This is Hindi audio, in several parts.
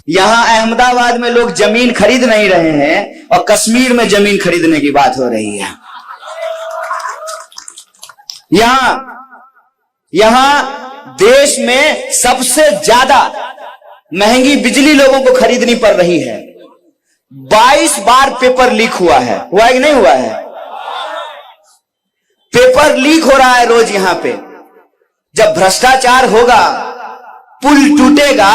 यहां अहमदाबाद में लोग जमीन खरीद नहीं रहे हैं और कश्मीर में जमीन खरीदने की बात हो रही है। यहां देश में सबसे ज्यादा महंगी बिजली लोगों को खरीदनी पड़ रही है। 22 बार पेपर लीक हुआ है कि नहीं हुआ है? पेपर लीक हो रहा है रोज यहां पे। जब भ्रष्टाचार होगा, पुल टूटेगा,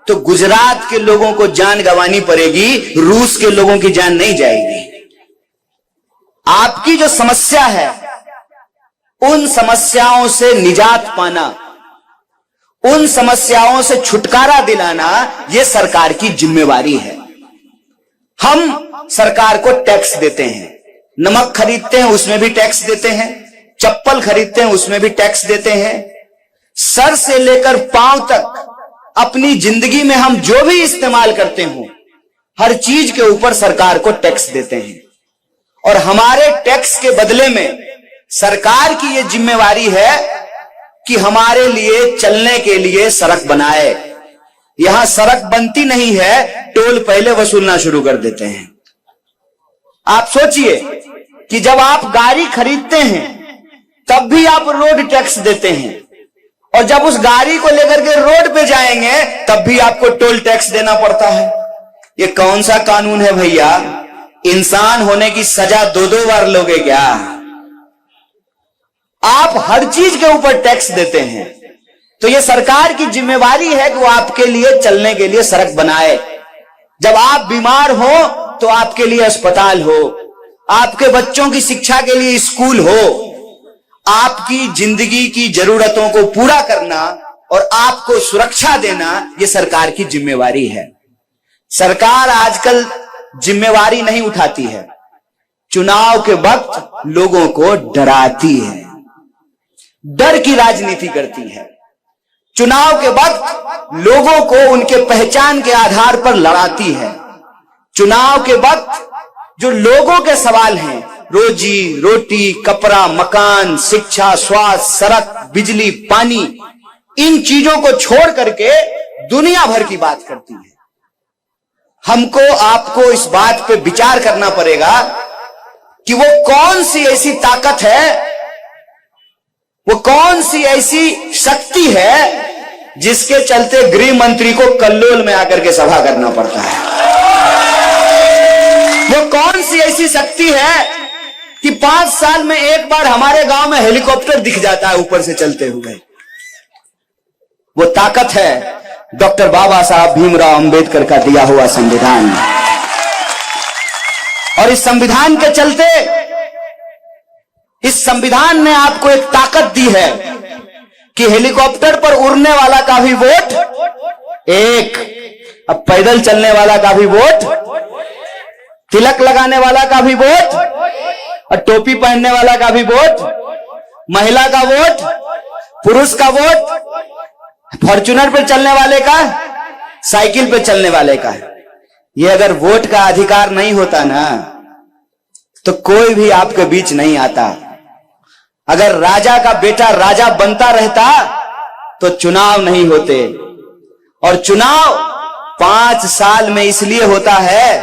तो गुजरात के लोगों को जान गंवानी पड़ेगी, रूस के लोगों की जान नहीं जाएगी। आपकी जो समस्या है, उन समस्याओं से निजात पाना, उन समस्याओं से छुटकारा दिलाना, यह सरकार की जिम्मेवारी है। हम सरकार को टैक्स देते हैं, नमक खरीदते हैं उसमें भी टैक्स देते हैं, चप्पल खरीदते हैं उसमें भी टैक्स देते हैं। सर से लेकर पांव तक अपनी जिंदगी में हम जो भी इस्तेमाल करते हो, हर चीज के ऊपर सरकार को टैक्स देते हैं। और हमारे टैक्स के बदले में सरकार की यह जिम्मेवारी है कि हमारे लिए चलने के लिए सड़क बनाए। यहां सड़क बनती नहीं है, टोल पहले वसूलना शुरू कर देते हैं। आप सोचिए कि जब आप गाड़ी खरीदते हैं तब भी आप रोड टैक्स देते हैं, और जब उस गाड़ी को लेकर के रोड पे जाएंगे तब भी आपको टोल टैक्स देना पड़ता है। ये कौन सा कानून है भैया? इंसान होने की सजा 2-2 बार लोगे क्या? आप हर चीज के ऊपर टैक्स देते हैं। तो ये सरकार की जिम्मेवारी है कि वो आपके लिए चलने के लिए सड़क बनाए। जब आप बीमार हो तो आपके लिए अस्पताल हो, आपके बच्चों की शिक्षा के लिए स्कूल हो। आपकी जिंदगी की जरूरतों को पूरा करना और आपको सुरक्षा देना, यह सरकार की जिम्मेवारी है। सरकार आजकल जिम्मेवारी नहीं उठाती है, चुनाव के वक्त लोगों को डराती है, डर की राजनीति करती है। चुनाव के वक्त लोगों को उनके पहचान के आधार पर लड़ाती है। चुनाव के वक्त जो लोगों के सवाल हैं, रोजी रोटी, कपड़ा, मकान, शिक्षा, स्वास्थ्य, सड़क, बिजली, पानी, इन चीजों को छोड़ करके दुनिया भर की बात करती है। हमको आपको इस बात पे विचार करना पड़ेगा कि वो कौन सी ऐसी ताकत है, वो कौन सी ऐसी शक्ति है जिसके चलते गृह मंत्री को कल्लोल में आकर के सभा करना पड़ता है। वो कौन सी ऐसी शक्ति है कि 5 साल में एक बार हमारे गांव में हेलीकॉप्टर दिख जाता है ऊपर से चलते हुए। वो ताकत है डॉक्टर बाबा साहब भीमराव अंबेडकर का दिया हुआ संविधान। और इस संविधान के चलते, इस संविधान ने आपको एक ताकत दी है कि हेलीकॉप्टर पर उड़ने वाला का भी वोट एक, अब पैदल चलने वाला का भी वोट, तिलक लगाने वाला का भी वोट, और टोपी पहनने वाला का भी वोट, महिला का वोट, पुरुष का वोट, फॉर्च्यूनर पर चलने वाले का, साइकिल पर चलने वाले का। ये अगर वोट का अधिकार नहीं होता ना, तो कोई भी आपके बीच नहीं आता। अगर राजा का बेटा राजा बनता रहता तो चुनाव नहीं होते। और चुनाव 5 साल में इसलिए होता है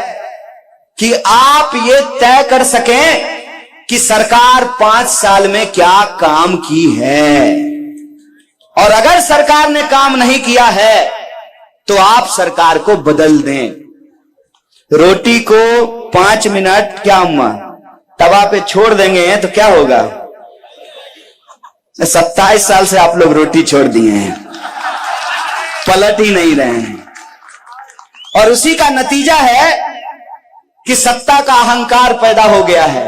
कि आप ये तय कर सकें कि सरकार 5 साल में क्या काम की है। और अगर सरकार ने काम नहीं किया है तो आप सरकार को बदल दें। रोटी को 5 मिनट क्या अम्मा तवा पे छोड़ देंगे तो क्या होगा? 27 साल से आप लोग रोटी छोड़ दिए हैं, पलट ही नहीं रहे हैं। और उसी का नतीजा है कि सत्ता का अहंकार पैदा हो गया है।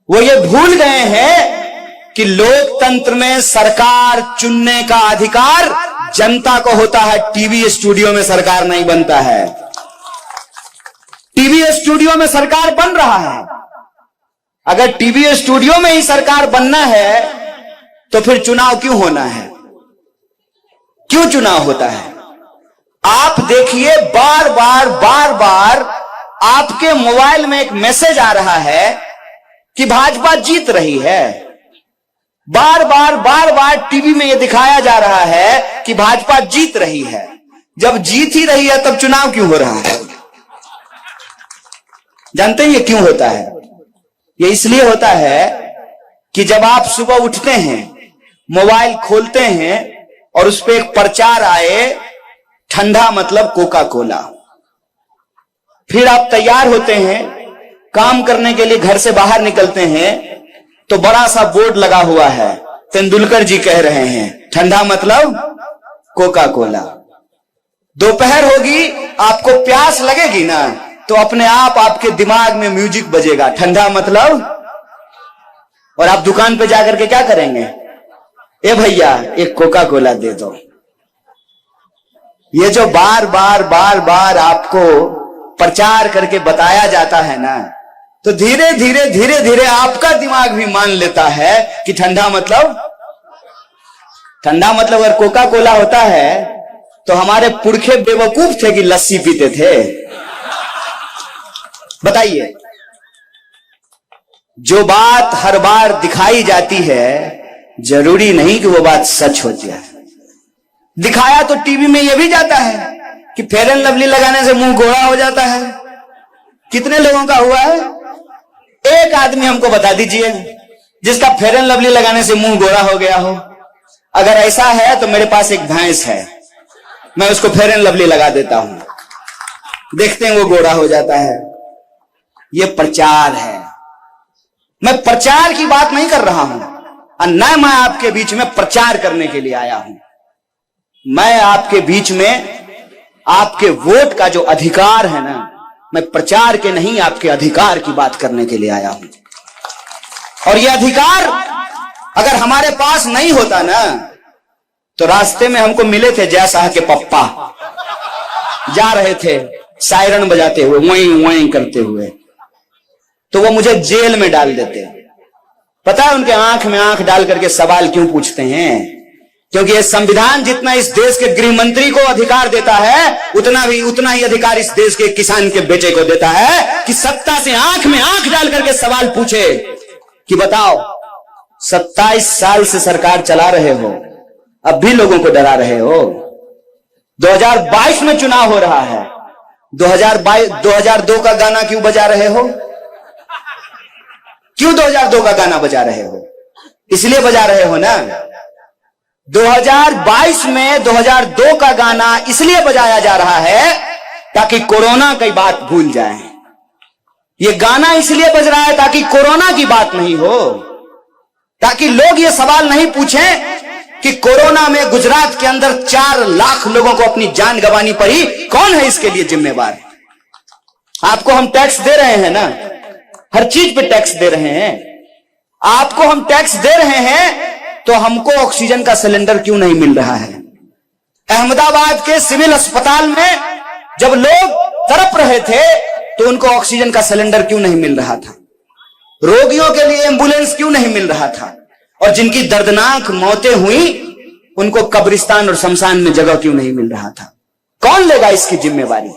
वो ये भूल गए हैं कि लोकतंत्र में सरकार चुनने का अधिकार जनता को होता है। टीवी स्टूडियो में सरकार नहीं बनता है। टीवी स्टूडियो में सरकार बन रहा है। अगर टीवी स्टूडियो में ही सरकार बनना है तो फिर चुनाव क्यों होना है? क्यों चुनाव होता है? आप देखिए, बार बार आपके मोबाइल में एक मैसेज आ रहा है कि भाजपा जीत रही है। बार बार टीवी में यह दिखाया जा रहा है कि भाजपा जीत रही है। जब जीत ही रही है तब चुनाव क्यों हो रहा है? जानते हैं ये क्यों होता है? ये इसलिए होता है कि जब आप सुबह उठते हैं, मोबाइल खोलते हैं और उस पर एक प्रचार आए, ठंडा मतलब कोका कोला, फिर आप तैयार होते हैं, काम करने के लिए घर से बाहर निकलते हैं तो बड़ा सा बोर्ड लगा हुआ है, तेंदुलकर जी कह रहे हैं ठंडा मतलब कोका कोला। दोपहर होगी, आपको प्यास लगेगी ना, तो अपने आप आपके दिमाग में म्यूजिक बजेगा, ठंडा मतलब, और आप दुकान पे जाकर के क्या करेंगे? ए भैया एक कोका कोला दे दो। ये जो बार बार बार बार आपको प्रचार करके बताया जाता है ना, तो धीरे धीरे धीरे धीरे आपका दिमाग भी मान लेता है कि ठंडा मतलब अगर कोका कोला होता है तो हमारे पुरखे बेवकूफ थे कि लस्सी पीते थे? बताइए। जो बात हर बार दिखाई जाती है जरूरी नहीं कि वो बात सच होती है। दिखाया तो टीवी में यह भी जाता है कि फेयर एंड लवली लगाने से मुंह गोरा हो जाता है। कितने लोगों का हुआ है? एक आदमी हमको बता दीजिए जिसका फेयर एंड लवली लगाने से मुंह गोरा हो गया हो। अगर ऐसा है तो मेरे पास एक भैंस है, मैं उसको फेयर एंड लवली लगा देता हूं, देखते हैं वो गोरा हो जाता है। ये प्रचार है। मैं प्रचार की बात नहीं कर रहा हूं, और न मैं आपके बीच में प्रचार करने के लिए आया हूं। मैं आपके बीच में आपके वोट का जो अधिकार है ना, मैं प्रचार के नहीं आपके अधिकार की बात करने के लिए आया हूं। और यह अधिकार अगर हमारे पास नहीं होता ना, तो रास्ते में हमको मिले थे जय शाह के पप्पा, जा रहे थे सायरन बजाते हुए, वहीं वहीं करते हुए, तो वो मुझे जेल में डाल देते। पता है उनके आंख में आंख डाल करके सवाल क्यों पूछते हैं? क्योंकि ये संविधान जितना इस देश के गृह मंत्री को अधिकार देता है, उतना ही अधिकार इस देश के किसान के बेटे को देता है कि सत्ता से आंख में आंख डाल करके सवाल पूछे कि बताओ 27 साल से सरकार चला रहे हो, अब भी लोगों को डरा रहे हो। 2022 में चुनाव हो रहा है, 2002 का गाना क्यों बजा रहे हो? क्यों 2002 का गाना बजा रहे हो? इसलिए बजा रहे हो ना, 2022 में 2002 का गाना इसलिए बजाया जा रहा है ताकि कोरोना की बात भूल जाएं। ये गाना इसलिए बज रहा है ताकि कोरोना की बात नहीं हो, ताकि लोग ये सवाल नहीं पूछें कि कोरोना में गुजरात के अंदर 4 लाख लोगों को अपनी जान गंवानी पड़ी, कौन है इसके लिए जिम्मेवार? आपको हम टैक्स दे रहे हैं ना, हर चीज पे टैक्स दे रहे हैं। आपको हम टैक्स दे रहे हैं तो हमको ऑक्सीजन का सिलेंडर क्यों नहीं मिल रहा है? अहमदाबाद के सिविल अस्पताल में जब लोग तड़प रहे थे तो उनको ऑक्सीजन का सिलेंडर क्यों नहीं मिल रहा था? रोगियों के लिए एम्बुलेंस क्यों नहीं मिल रहा था? और जिनकी दर्दनाक मौतें हुई उनको कब्रिस्तान और शमशान में जगह क्यों नहीं मिल रहा था? कौन लेगा इसकी जिम्मेवारी?